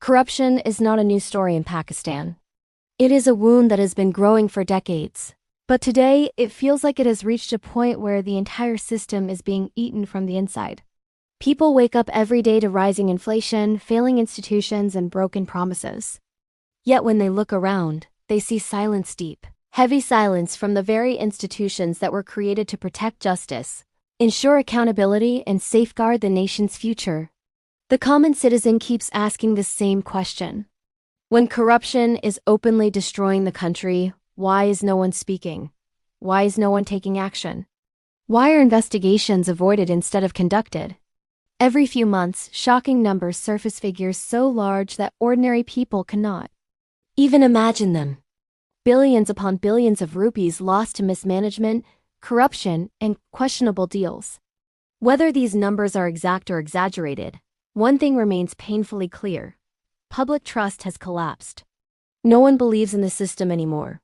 Corruption is not a new story in Pakistan. It is a wound that has been growing for decades. But today, it feels like it has reached a point where the entire system is being eaten from the inside. People wake up every day to rising inflation, failing institutions, and broken promises. Yet when they look around, they see silence deep, heavy silence from the very institutions that were created to protect justice, ensure accountability, and safeguard the nation's future. The common citizen keeps asking the same question. When corruption is openly destroying the country, why is no one speaking? Why is no one taking action? Why are investigations avoided instead of conducted? Every few months, shocking numbers surface, figures so large that ordinary people cannot even imagine them. Billions upon billions of rupees lost to mismanagement, corruption, and questionable deals. Whether these numbers are exact or exaggerated, one thing remains painfully clear. Public trust has collapsed. No one believes in the system anymore.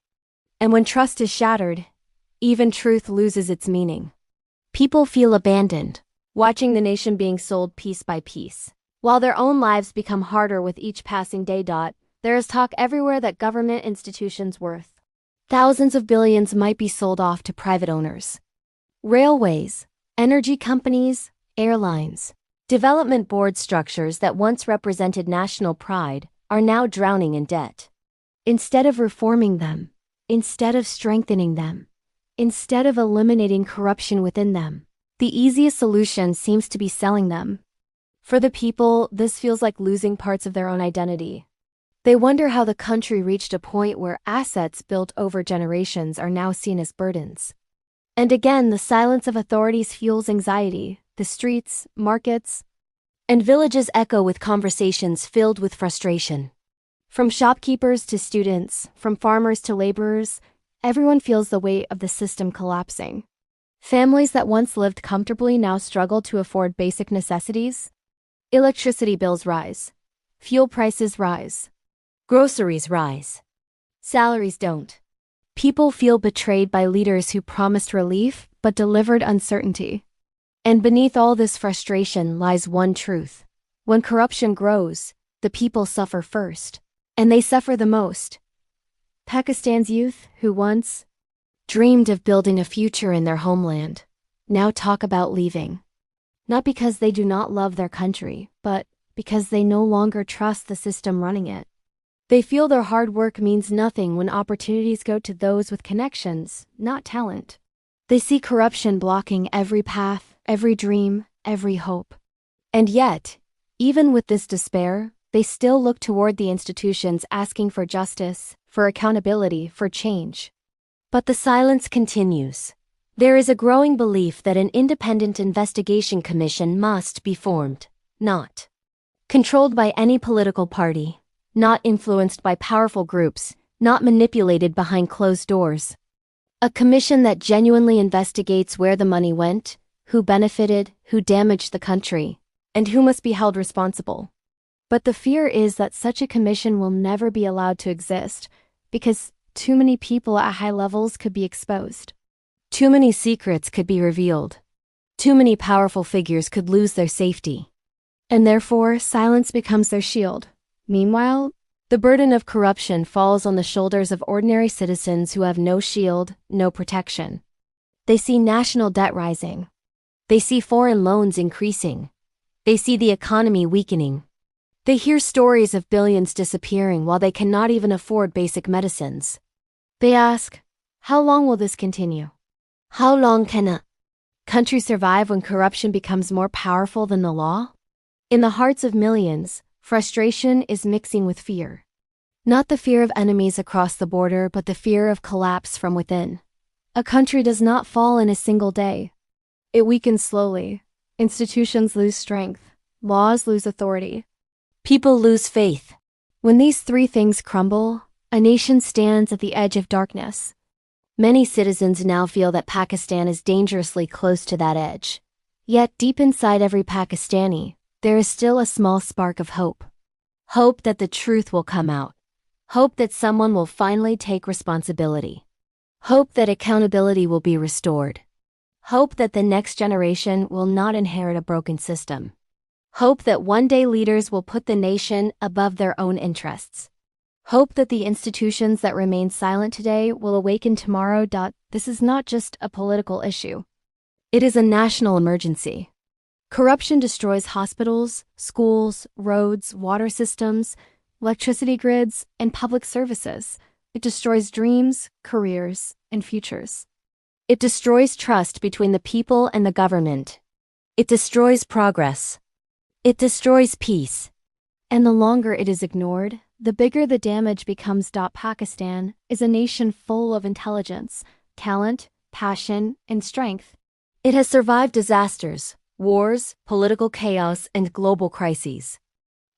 And when trust is shattered, even truth loses its meaning. People feel abandoned, watching the nation being sold piece by piece. While their own lives become harder with each passing day. There is talk everywhere that government institutions worth thousands of billions might be sold off to private owners. Railways, energy companies, airlines, development board structures that once represented national pride are now drowning in debt. Instead of reforming them, instead of strengthening them, instead of eliminating corruption within them, the easiest solution seems to be selling them. For the people, this feels like losing parts of their own identity. They wonder how the country reached a point where assets built over generations are now seen as burdens. And again, the silence of authorities fuels anxiety. The streets, markets, and villages echo with conversations filled with frustration. From shopkeepers to students, from farmers to laborers, everyone feels the weight of the system collapsing. Families that once lived comfortably now struggle to afford basic necessities. Electricity bills rise. Fuel prices rise. Groceries rise. Salaries don't. People feel betrayed by leaders who promised relief but delivered uncertainty. And beneath all this frustration lies one truth. When corruption grows, the people suffer first. And they suffer the most. Pakistan's youth, who once dreamed of building a future in their homeland, now talk about leaving. Not because they do not love their country, but because they no longer trust the system running it. They feel their hard work means nothing when opportunities go to those with connections, not talent. They see corruption blocking every path, every dream, every hope. And yet, even with this despair, they still look toward the institutions asking for justice, for accountability, for change. But the silence continues. There is a growing belief that an independent investigation commission must be formed, not controlled by any political party, not influenced by powerful groups, not manipulated behind closed doors. A commission that genuinely investigates where the money went, who benefited, who damaged the country, and who must be held responsible. But the fear is that such a commission will never be allowed to exist, because too many people at high levels could be exposed. Too many secrets could be revealed. Too many powerful figures could lose their safety. And therefore, silence becomes their shield. Meanwhile, the burden of corruption falls on the shoulders of ordinary citizens who have no shield, no protection. They see national debt rising. They see foreign loans increasing. They see the economy weakening. They hear stories of billions disappearing while they cannot even afford basic medicines. They ask, how long will this continue? How long can a country survive when corruption becomes more powerful than the law? In the hearts of millions, frustration is mixing with fear. Not the fear of enemies across the border, but the fear of collapse from within. A country does not fall in a single day. It weakens slowly. Institutions lose strength. Laws lose authority. People lose faith. When these three things crumble, a nation stands at the edge of darkness. Many citizens now feel that Pakistan is dangerously close to that edge. Yet deep inside every Pakistani, there is still a small spark of hope. Hope that the truth will come out. Hope that someone will finally take responsibility. Hope that accountability will be restored. Hope that the next generation will not inherit a broken system. Hope that one day leaders will put the nation above their own interests. Hope that the institutions that remain silent today will awaken tomorrow. This is not just a political issue. It is a national emergency. Corruption destroys hospitals, schools, roads, water systems, electricity grids, and public services. It destroys dreams, careers, and futures. It destroys trust between the people and the government. It destroys progress. It destroys peace. And the longer it is ignored, the bigger the damage becomes. Pakistan is a nation full of intelligence, talent, passion, and strength. It has survived disasters, wars, political chaos, and global crises.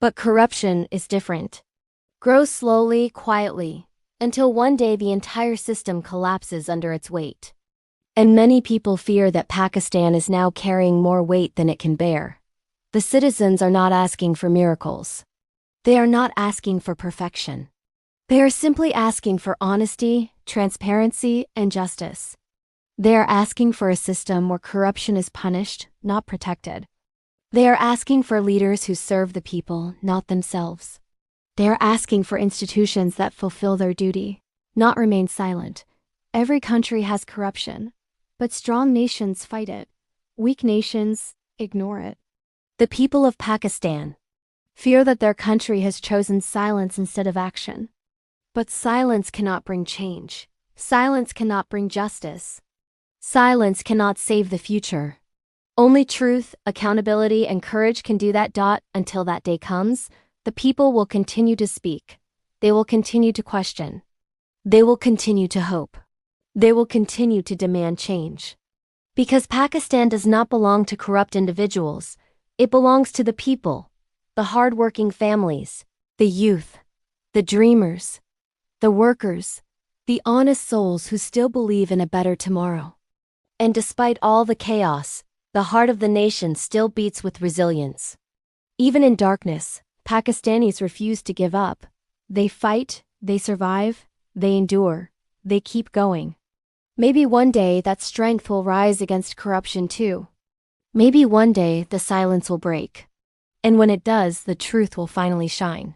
But corruption is different. Grows slowly, quietly, until one day the entire system collapses under its weight. And many people fear that Pakistan is now carrying more weight than it can bear. The citizens are not asking for miracles. They are not asking for perfection. They are simply asking for honesty, transparency, and justice. They are asking for a system where corruption is punished, not protected. They are asking for leaders who serve the people, not themselves. They are asking for institutions that fulfill their duty, not remain silent. Every country has corruption, but strong nations fight it. Weak nations ignore it. The people of Pakistan fear that their country has chosen silence instead of action. But silence cannot bring change. Silence cannot bring justice. Silence cannot save the future. Only truth, accountability, and courage can do that. Until that day comes, the people will continue to speak. They will continue to question. They will continue to hope. They will continue to demand change. Because Pakistan does not belong to corrupt individuals. It belongs to the people, the hardworking families, the youth, the dreamers, the workers, the honest souls who still believe in a better tomorrow. And despite all the chaos, the heart of the nation still beats with resilience. Even in darkness, Pakistanis refuse to give up. They fight, they survive, they endure, they keep going. Maybe one day that strength will rise against corruption too. Maybe one day the silence will break. And when it does, the truth will finally shine.